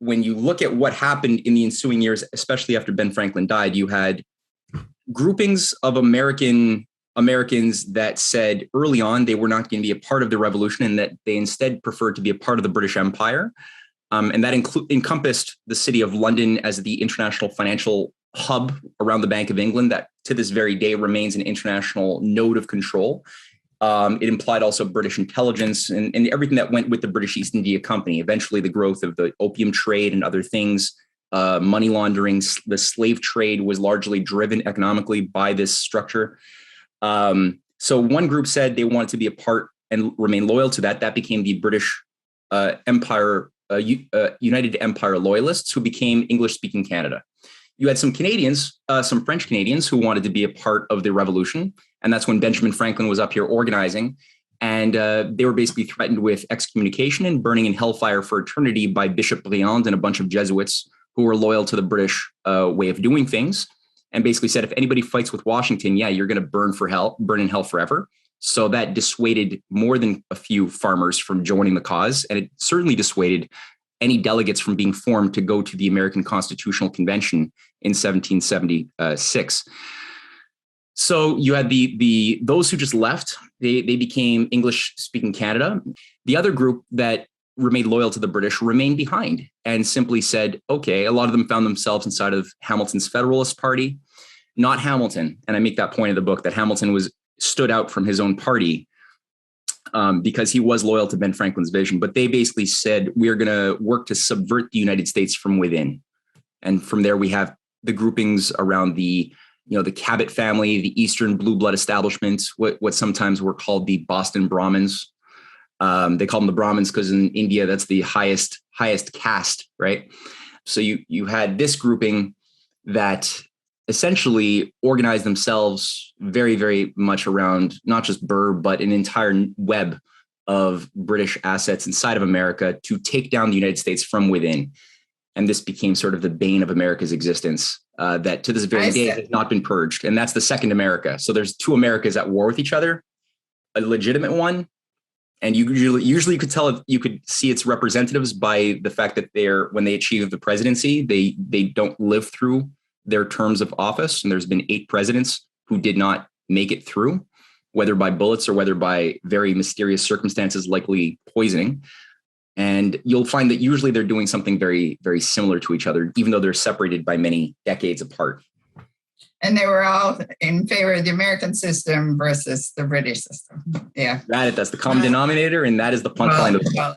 when you look at what happened in the ensuing years, especially after Ben Franklin died, you had groupings of Americans that said early on they were not going to be a part of the revolution and that they instead preferred to be a part of the British Empire. And that encompassed the city of London as the international financial hub around the Bank of England that to this very day remains an international node of control. It implied also British intelligence and everything that went with the British East India Company. Eventually, the growth of the opium trade and other things, money laundering, the slave trade was largely driven economically by this structure. So one group said they wanted to be a part and remain loyal to that. That became the British Empire, United Empire Loyalists, who became English-speaking Canada. You had some Canadians, some French Canadians who wanted to be a part of the revolution. And that's when Benjamin Franklin was up here organizing. And they were basically threatened with excommunication and burning in hellfire for eternity by Bishop Briand and a bunch of Jesuits who were loyal to the British way of doing things. And basically said, if anybody fights with Washington, yeah, you're going to burn in hell forever. So that dissuaded more than a few farmers from joining the cause. And it certainly dissuaded any delegates from being formed to go to the American Constitutional Convention in 1776. So you had those who just left, they became English-speaking Canada. The other group that remained loyal to the British remained behind and simply said, okay, a lot of them found themselves inside of Hamilton's Federalist Party, not Hamilton. And I make that point in the book that Hamilton stood out from his own party because he was loyal to Ben Franklin's vision. But they basically said, we're going to work to subvert the United States from within. And from there, we have the groupings around the Cabot family, the Eastern blue blood establishment, what sometimes were called the Boston Brahmins. They call them the Brahmins because in India, that's the highest caste, right? So you had this grouping that essentially organized themselves very, very much around not just Burr, but an entire web of British assets inside of America to take down the United States from within. And this became sort of the bane of America's existence that to this very day has not been purged. And that's the second America. So there's two Americas at war with each other, a legitimate one. And usually you could tell, you could see its representatives by the fact that when they achieve the presidency, they don't live through their terms of office. And there's been 8 presidents who did not make it through, whether by bullets or whether by very mysterious circumstances, likely poisoning. And you'll find that usually they're doing something very, very similar to each other, even though they're separated by many decades apart. And they were all in favor of the American system versus the British system. Yeah. That's the common denominator. And that is the punchline of the book.